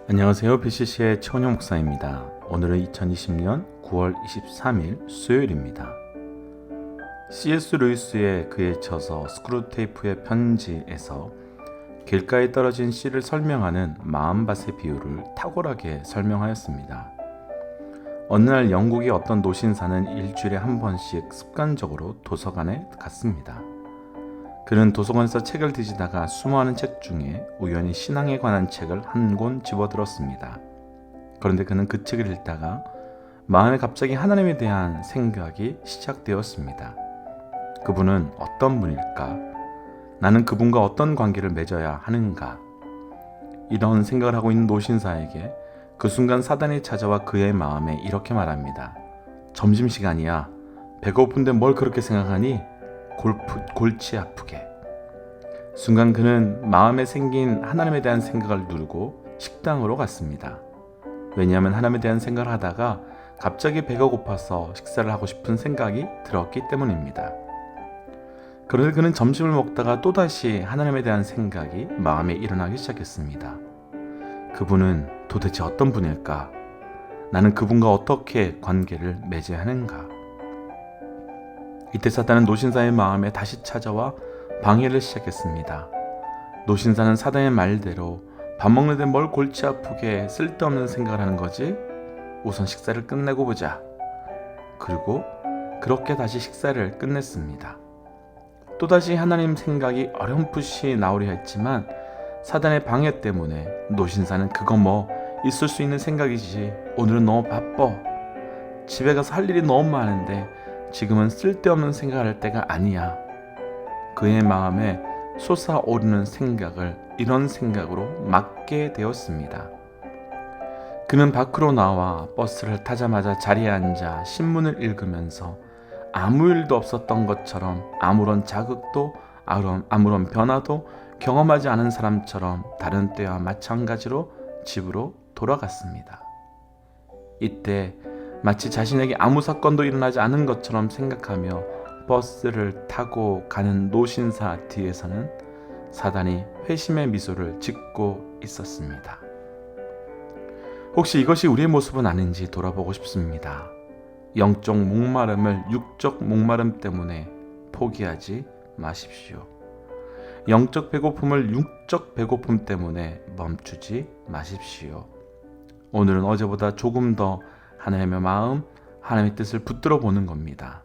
안녕하세요. BCC의 최원영 목사입니다. 오늘은 2020년 9월 23일 수요일입니다. C.S. 루이스의 그에 쳐서 스크루테이프의 편지에서 길가에 떨어진 씨를 설명하는 마음밭의 비유를 탁월하게 설명하였습니다. 어느 날 영국의 어떤 노신사는 일주일에 한 번씩 습관적으로 도서관에 갔습니다. 그는 도서관에서 책을 뒤지다가 수많은 책 중에 우연히 신앙에 관한 책을 한 권 집어들었습니다. 그런데 그는 그 책을 읽다가 마음에 갑자기 하나님에 대한 생각이 시작되었습니다. 그분은 어떤 분일까? 나는 그분과 어떤 관계를 맺어야 하는가? 이런 생각을 하고 있는 노신사에게 그 순간 사단이 찾아와 그의 마음에 이렇게 말합니다. 점심시간이야. 배고픈데 뭘 그렇게 생각하니? 골치 아프게. 순간 그는 마음에 생긴 하나님에 대한 생각을 누르고 식당으로 갔습니다. 왜냐하면 하나님에 대한 생각을 하다가 갑자기 배가 고파서 식사를 하고 싶은 생각이 들었기 때문입니다. 그런데 그는 점심을 먹다가 또다시 하나님에 대한 생각이 마음에 일어나기 시작했습니다. 그분은 도대체 어떤 분일까? 나는 그분과 어떻게 관계를 맺어야 하는가? 이때 사단은 노신사의 마음에 다시 찾아와 방해를 시작했습니다. 노신사는 사단의 말대로 밥 먹는데 뭘 골치 아프게 쓸데없는 생각을 하는 거지? 우선 식사를 끝내고 보자. 그리고 그렇게 다시 식사를 끝냈습니다. 또다시 하나님 생각이 어렴풋이 나오려 했지만 사단의 방해 때문에 노신사는 그거 뭐 있을 수 있는 생각이지. 오늘은 너무 바빠. 집에 가서 할 일이 너무 많은데 지금은 쓸데없는 생각을 할 때가 아니야. 그의 마음에 솟아오르는 생각을 이런 생각으로 막게 되었습니다. 그는 밖으로 나와 버스를 타자마자 자리에 앉아 신문을 읽으면서 아무 일도 없었던 것처럼 아무런 자극도 아무런 변화도 경험하지 않은 사람처럼 다른 때와 마찬가지로 집으로 돌아갔습니다. 이때 마치 자신에게 아무 사건도 일어나지 않은 것처럼 생각하며 버스를 타고 가는 노신사 뒤에서는 사단이 회심의 미소를 짓고 있었습니다. 혹시 이것이 우리의 모습은 아닌지 돌아보고 싶습니다. 영적 목마름을 육적 목마름 때문에 포기하지 마십시오. 영적 배고픔을 육적 배고픔 때문에 멈추지 마십시오. 오늘은 어제보다 조금 더 하나님의 마음, 하나님의 뜻을 붙들어 보는 겁니다.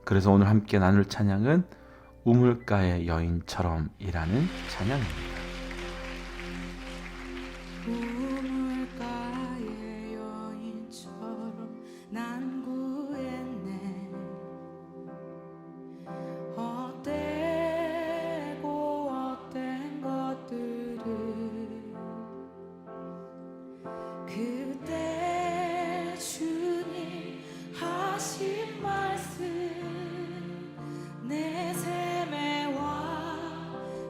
그래서 오늘 함께 나눌 찬양은 우물가의 여인처럼 이라는 찬양입니다. 우물가의 여인처럼 난 구했네. 헛되고 헛된 것들을 그때 주님 하신 말씀 내 샘에 와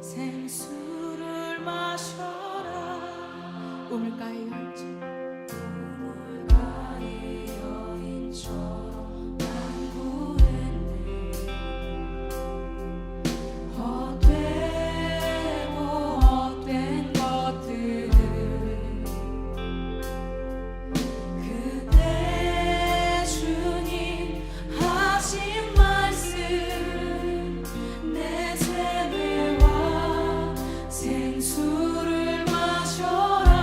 생수를 마셔라. 우물가의 여인처럼 난 구했네. 헛되고 헛된 것들을 그때 주님 하신 말씀 내 샘에 와 생수를 마셔라.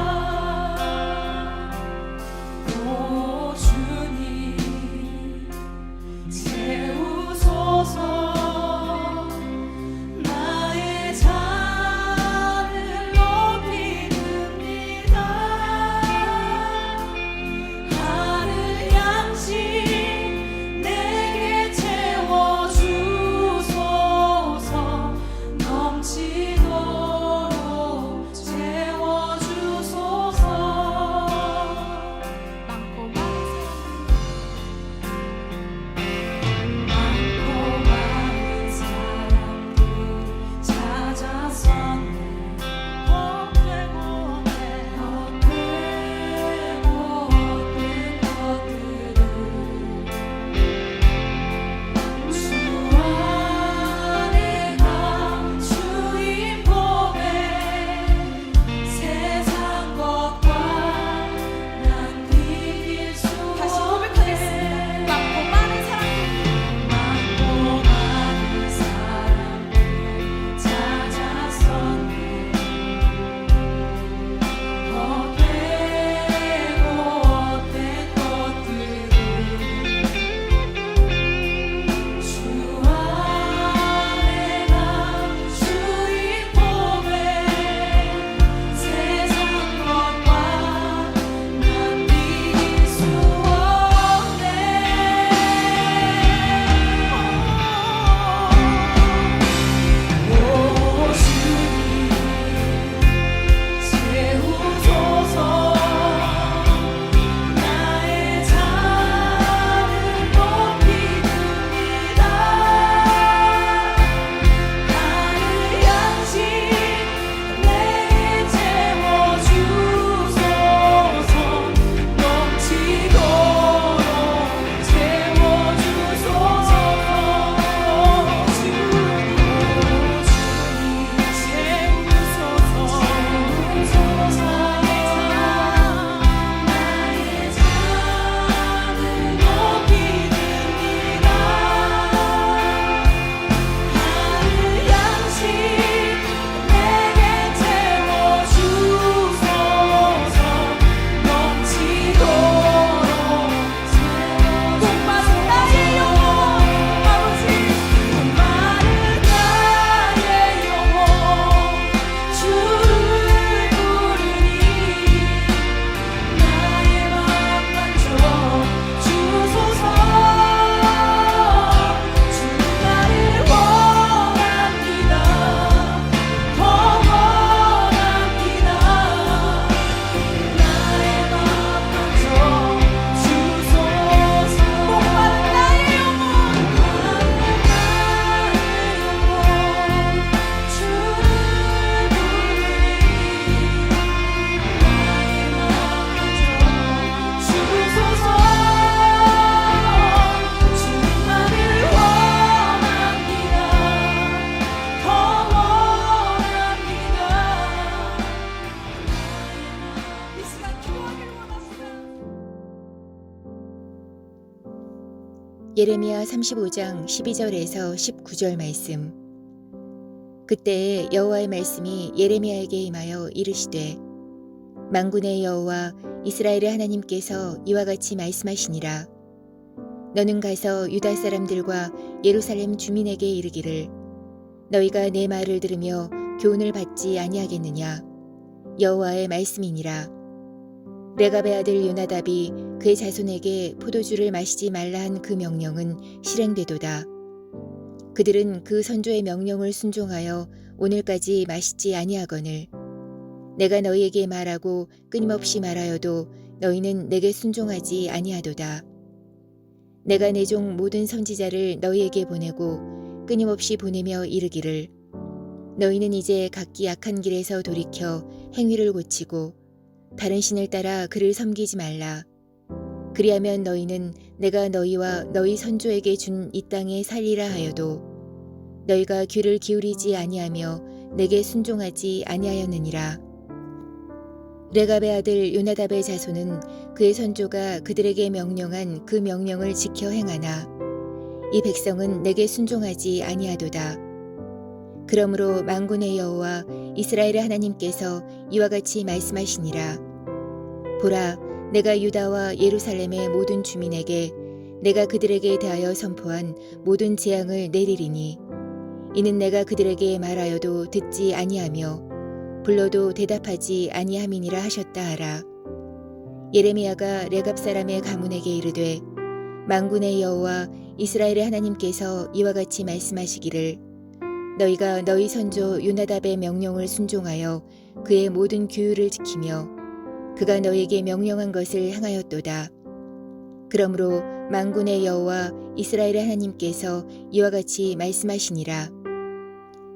예레미야 35장 12절에서 19절 말씀. 그때에 여호와의 말씀이 예레미야에게 임하여 이르시되 만군의 여호와 이스라엘의 하나님께서 이와 같이 말씀하시니라. 너는 가서 유다 사람들과 예루살렘 주민에게 이르기를 너희가 내 말을 들으며 교훈을 받지 아니하겠느냐. 여호와의 말씀이니라. 레갑의 아들 요나답이 그의 자손에게 포도주를 마시지 말라 한 그 명령은 실행되도다. 그들은 그 선조의 명령을 순종하여 오늘까지 마시지 아니하거늘 내가 너희에게 말하고 끊임없이 말하여도 너희는 내게 순종하지 아니하도다. 내가 내 종 모든 선지자를 너희에게 보내고 끊임없이 보내며 이르기를 너희는 이제 각기 악한 길에서 돌이켜 행위를 고치고 다른 신을 따라 그를 섬기지 말라. 그리하면 너희는 내가 너희와 너희 선조에게 준 이 땅에 살리라 하여도 너희가 귀를 기울이지 아니하며 내게 순종하지 아니하였느니라. 레갑의 아들 요나답의 자손은 그의 선조가 그들에게 명령한 그 명령을 지켜 행하나 이 백성은 내게 순종하지 아니하도다. 그러므로 만군의 여호와 이스라엘의 하나님께서 이와 같이 말씀하시니라. 보라, 내가 유다와 예루살렘의 모든 주민에게 내가 그들에게 대하여 선포한 모든 재앙을 내리리니 이는 내가 그들에게 말하여도 듣지 아니하며 불러도 대답하지 아니함이니라 하셨다 하라. 예레미야가 레갑 사람의 가문에게 이르되 만군의 여호와 이스라엘의 하나님께서 이와 같이 말씀하시기를 너희가 너희 선조 요나답의 명령을 순종하여 그의 모든 규율을 지키며 그가 너희에게 명령한 것을 행하였도다. 그러므로 만군의 여호와 이스라엘의 하나님께서 이와 같이 말씀하시니라.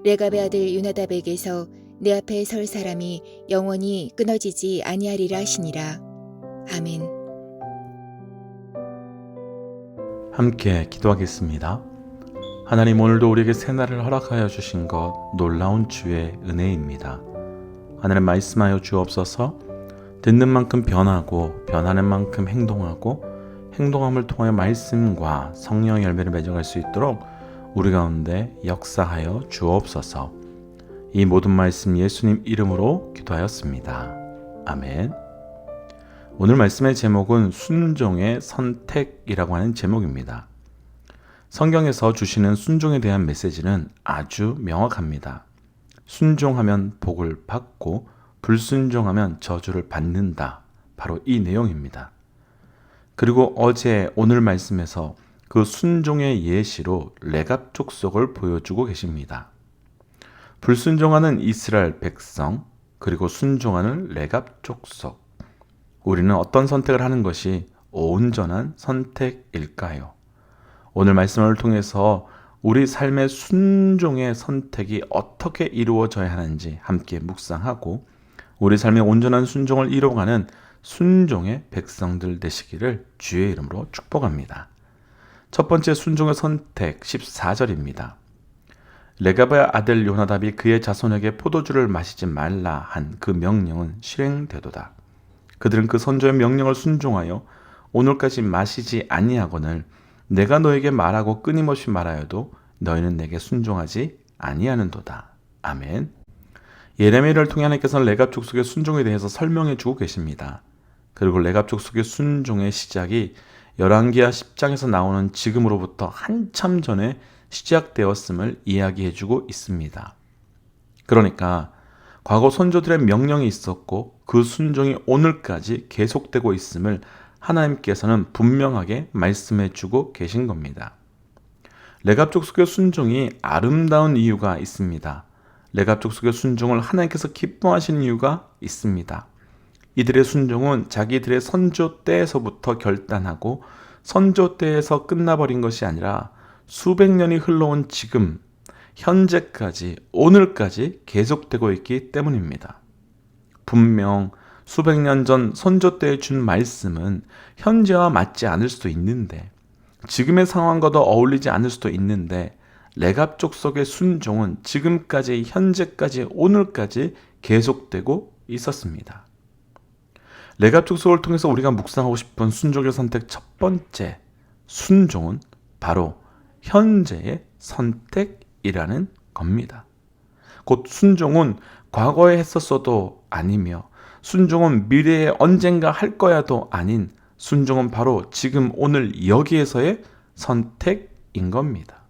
레갑의 아들 요나답에게서 내 앞에 설 사람이 영원히 끊어지지 아니하리라 하시니라. 아멘. 함께 기도하겠습니다. 하나님, 오늘도 우리에게 새날을 허락하여 주신 것 놀라운 주의 은혜입니다. 하나님, 말씀하여 주옵소서. 듣는 만큼 변하고 변하는 만큼 행동하고 행동함을 통하여 말씀과 성령의 열매를 맺어갈 수 있도록 우리 가운데 역사하여 주옵소서. 이 모든 말씀 예수님 이름으로 기도하였습니다. 아멘. 오늘 말씀의 제목은 순종의 선택이라고 하는 제목입니다. 성경에서 주시는 순종에 대한 메시지는 아주 명확합니다. 순종하면 복을 받고 불순종하면 저주를 받는다. 바로 이 내용입니다. 그리고 어제 오늘 말씀에서 그 순종의 예시로 레갑 족속을 보여주고 계십니다. 불순종하는 이스라엘 백성, 그리고 순종하는 레갑 족속. 우리는 어떤 선택을 하는 것이 온전한 선택일까요? 오늘 말씀을 통해서 우리 삶의 순종의 선택이 어떻게 이루어져야 하는지 함께 묵상하고 우리 삶의 온전한 순종을 이루어가는 순종의 백성들 되시기를 주의 이름으로 축복합니다. 첫 번째 순종의 선택 14절입니다. 레갑의 아들 요나답이 그의 자손에게 포도주를 마시지 말라 한 그 명령은 실행되도다. 그들은 그 선조의 명령을 순종하여 오늘까지 마시지 아니하거늘 내가 너에게 말하고 끊임없이 말하여도 너희는 내게 순종하지 아니하는도다. 아멘. 예레미야를 통해 하나님께서는 레갑 족속의 순종에 대해서 설명해 주고 계십니다. 그리고 레갑 족속의 순종의 시작이 열왕기하 10장에서 나오는 지금으로부터 한참 전에 시작되었음을 이야기해 주고 있습니다. 그러니까 과거 선조들의 명령이 있었고 그 순종이 오늘까지 계속되고 있음을 하나님께서는 분명하게 말씀해 주고 계신 겁니다. 레갑 족속의 순종이 아름다운 이유가 있습니다. 레갑 족속의 순종을 하나님께서 기뻐하시는 이유가 있습니다. 이들의 순종은 자기들의 선조 때에서부터 결단하고 선조 때에서 끝나버린 것이 아니라 수백 년이 흘러온 지금 현재까지 오늘까지 계속되고 있기 때문입니다. 분명 수백 년 전 선조 때에 준 말씀은 현재와 맞지 않을 수도 있는데 지금의 상황과도 어울리지 않을 수도 있는데 레갑 족속의 순종은 지금까지 현재까지 오늘까지 계속되고 있었습니다. 레갑 족속을 통해서 우리가 묵상하고 싶은 순종의 선택 첫 번째, 순종은 바로 현재의 선택이라는 겁니다. 곧 순종은 과거에 했었어도 아니며 순종은 미래에 언젠가 할 거야도 아닌 순종은 바로 지금 오늘 여기에서의 선택인 겁니다.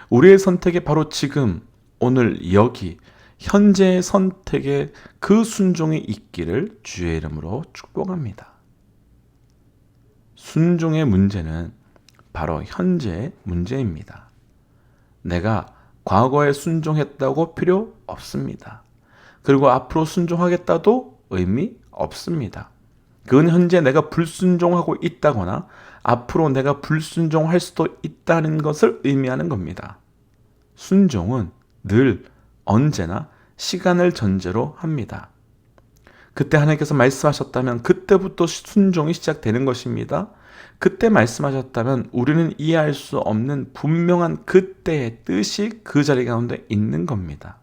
우리의 선택이 바로 지금 오늘 여기 현재의 선택에 그 순종이 있기를 주의 이름으로 축복합니다. 순종의 문제는 바로 현재의 문제입니다. 내가 과거에 순종했다고 필요 없습니다. 그리고 앞으로 순종하겠다도 의미 없습니다. 그건 현재 내가 불순종하고 있다거나 앞으로 내가 불순종할 수도 있다는 것을 의미하는 겁니다. 순종은 늘 언제나 시간을 전제로 합니다. 그때 하나님께서 말씀하셨다면 그때부터 순종이 시작되는 것입니다. 그때 말씀하셨다면 우리는 이해할 수 없는 분명한 그때의 뜻이 그 자리 가운데 있는 겁니다.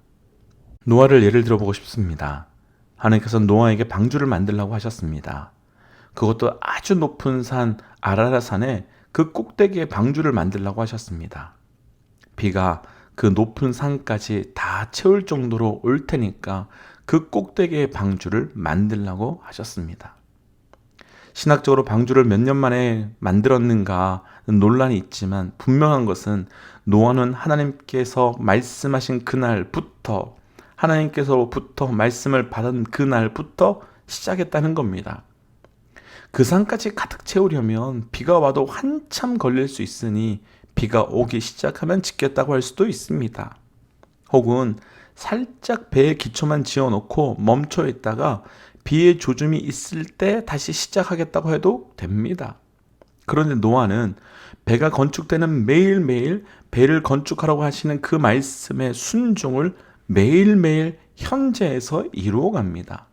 노아를 예를 들어보고 싶습니다. 하나님께서 노아에게 방주를 만들라고 하셨습니다. 그것도 아주 높은 산 아라라산에 그 꼭대기에 방주를 만들라고 하셨습니다. 비가 그 높은 산까지 다 채울 정도로 올 테니까 그 꼭대기에 방주를 만들라고 하셨습니다. 신학적으로 방주를 몇 년 만에 만들었는가 논란이 있지만 분명한 것은 노아는 하나님께서 말씀하신 그날부터 하나님께서부터 말씀을 받은 그날부터 시작했다는 겁니다. 그 산까지 가득 채우려면 비가 와도 한참 걸릴 수 있으니 비가 오기 시작하면 짓겠다고 할 수도 있습니다. 혹은 살짝 배에 기초만 지어놓고 멈춰 있다가 비의 조짐이 있을 때 다시 시작하겠다고 해도 됩니다. 그런데 노아는 배가 건축되는 매일매일 배를 건축하라고 하시는 그 말씀의 순종을 매일매일 현재에서 이루어갑니다.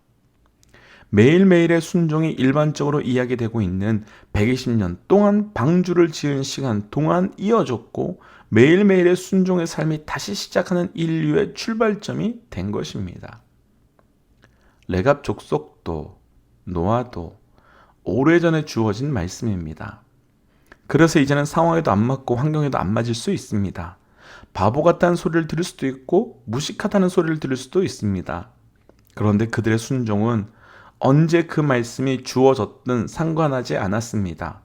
매일매일의 순종이 일반적으로 이야기되고 있는 120년 동안 방주를 지은 시간 동안 이어졌고 매일매일의 순종의 삶이 다시 시작하는 인류의 출발점이 된 것입니다. 레갑 족속도 노아도 오래전에 주어진 말씀입니다. 그래서 이제는 상황에도 안 맞고 환경에도 안 맞을 수 있습니다. 바보 같다는 소리를 들을 수도 있고 무식하다는 소리를 들을 수도 있습니다. 그런데 그들의 순종은 언제 그 말씀이 주어졌든 상관하지 않았습니다.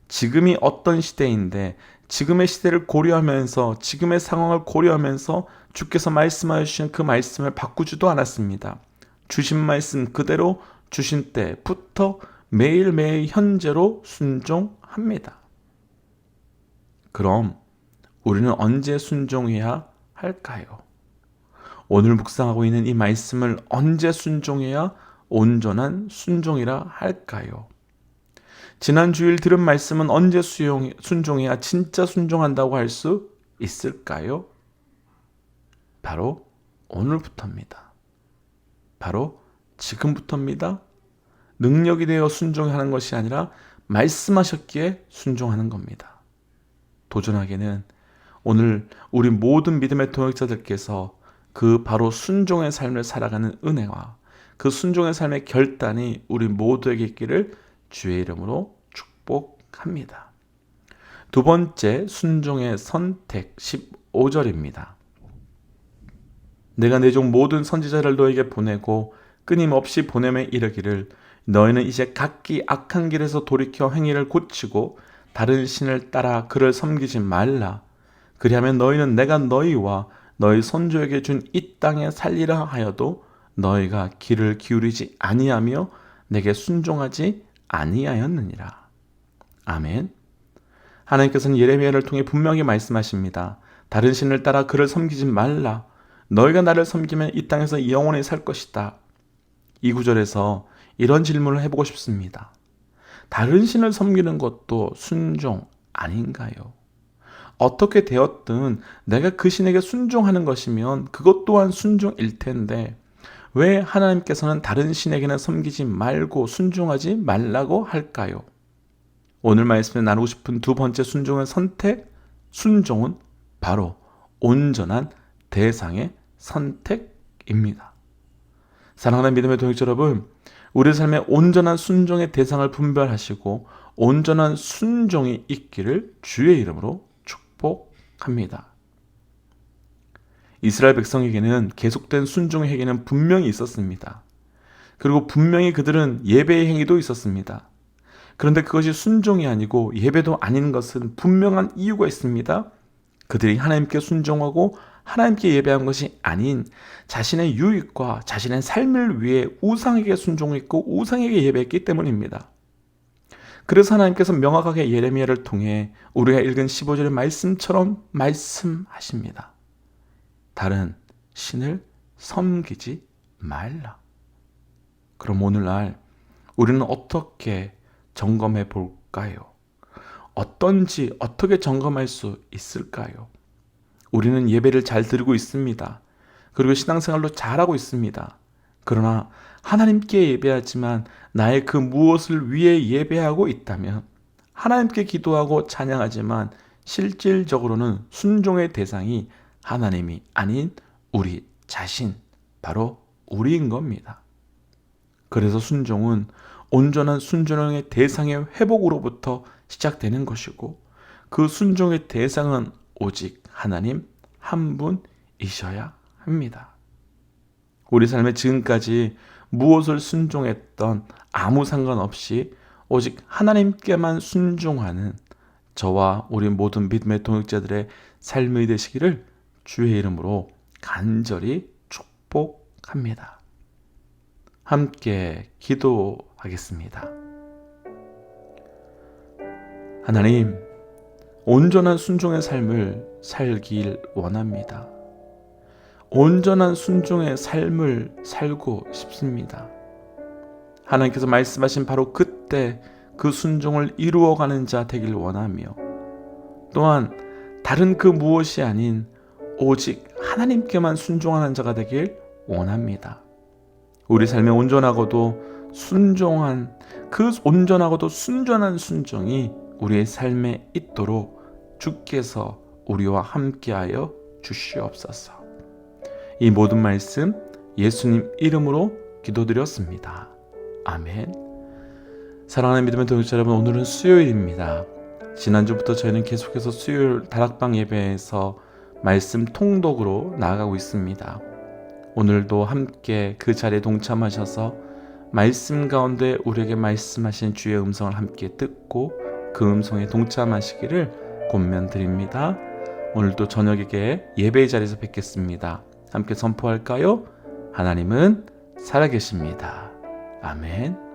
지금이 어떤 시대인데 지금의 시대를 고려하면서 지금의 상황을 고려하면서 주께서 말씀하여 주신 그 말씀을 바꾸지도 않았습니다. 주신 말씀 그대로 주신 때부터 매일매일 현재로 순종합니다. 그럼 우리는 언제 순종해야 할까요? 오늘 묵상하고 있는 이 말씀을 언제 순종해야 온전한 순종이라 할까요? 지난 주일 들은 말씀은 언제 순종해야 진짜 순종한다고 할 수 있을까요? 바로 오늘부터입니다. 바로 지금부터입니다. 능력이 되어 순종하는 것이 아니라 말씀하셨기에 순종하는 겁니다. 도전하기는 오늘 우리 모든 믿음의 동역자들께서 그 바로 순종의 삶을 살아가는 은혜와 그 순종의 삶의 결단이 우리 모두에게 있기를 주의 이름으로 축복합니다. 두 번째 순종의 선택 15절입니다. 내가 내 종 모든 선지자를 너에게 보내고 끊임없이 보냄에 이르기를 너희는 이제 각기 악한 길에서 돌이켜 행위를 고치고 다른 신을 따라 그를 섬기지 말라. 그리하면 너희는 내가 너희와 너희 선조에게 준 이 땅에 살리라 하여도 너희가 귀를 기울이지 아니하며 내게 순종하지 아니하였느니라. 아멘. 하나님께서는 예레미야를 통해 분명히 말씀하십니다. 다른 신을 따라 그를 섬기지 말라. 너희가 나를 섬기면 이 땅에서 영원히 살 것이다. 이 구절에서 이런 질문을 해보고 싶습니다. 다른 신을 섬기는 것도 순종 아닌가요? 어떻게 되었든 내가 그 신에게 순종하는 것이면 그것 또한 순종일 텐데 왜 하나님께서는 다른 신에게는 섬기지 말고 순종하지 말라고 할까요? 오늘 말씀에 나누고 싶은 두 번째 순종의 선택, 순종은 바로 온전한 대상의 선택입니다. 사랑하는 믿음의 동역자 여러분, 우리 삶의 온전한 순종의 대상을 분별하시고 온전한 순종이 있기를 주의 이름으로 축복합니다. 이스라엘 백성에게는 계속된 순종의 행위는 분명히 있었습니다. 그리고 분명히 그들은 예배의 행위도 있었습니다. 그런데 그것이 순종이 아니고 예배도 아닌 것은 분명한 이유가 있습니다. 그들이 하나님께 순종하고 하나님께 예배한 것이 아닌 자신의 유익과 자신의 삶을 위해 우상에게 순종했고 우상에게 예배했기 때문입니다. 그래서 하나님께서 명확하게 예레미야를 통해 우리가 읽은 15절의 말씀처럼 말씀하십니다. 다른 신을 섬기지 말라. 그럼 오늘날 우리는 어떻게 점검해 볼까요? 어떤지 어떻게 점검할 수 있을까요? 우리는 예배를 잘 드리고 있습니다. 그리고 신앙생활도 잘하고 있습니다. 그러나 하나님께 예배하지만 나의 그 무엇을 위해 예배하고 있다면, 하나님께 기도하고 찬양하지만 실질적으로는 순종의 대상이 하나님이 아닌 우리 자신, 바로 우리인 겁니다. 그래서 순종은 온전한 순종의 대상의 회복으로부터 시작되는 것이고, 그 순종의 대상은 오직 하나님 한 분이셔야 합니다. 우리 삶에 지금까지 무엇을 순종했던 아무 상관없이 오직 하나님께만 순종하는 저와 우리 모든 믿음의 동역자들의 삶이 되시기를 주의 이름으로 간절히 축복합니다. 함께 기도하겠습니다. 하나님, 온전한 순종의 삶을 살길 원합니다. 온전한 순종의 삶을 살고 싶습니다. 하나님께서 말씀하신 바로 그때 그 순종을 이루어가는 자 되길 원하며, 또한 다른 그 무엇이 아닌 오직 하나님께만 순종하는 자가 되길 원합니다. 우리 삶에 온전하고도 순종한 그 온전하고도 순전한 순종이 우리의 삶에 있도록 주께서 우리와 함께하여 주시옵소서. 이 모든 말씀 예수님 이름으로 기도드렸습니다. 아멘. 사랑하는 믿음의 동역자 여러분, 오늘은 수요일입니다. 지난주부터 저희는 계속해서 수요일 다락방 예배에서 말씀 통독으로 나아가고 있습니다. 오늘도 함께 그 자리에 동참하셔서 말씀 가운데 우리에게 말씀하신 주의 음성을 함께 듣고 그 음성에 동참하시기를 권면드립니다. 오늘도 저녁에 예배의 자리에서 뵙겠습니다. 함께 선포할까요? 하나님은 살아계십니다. 아멘.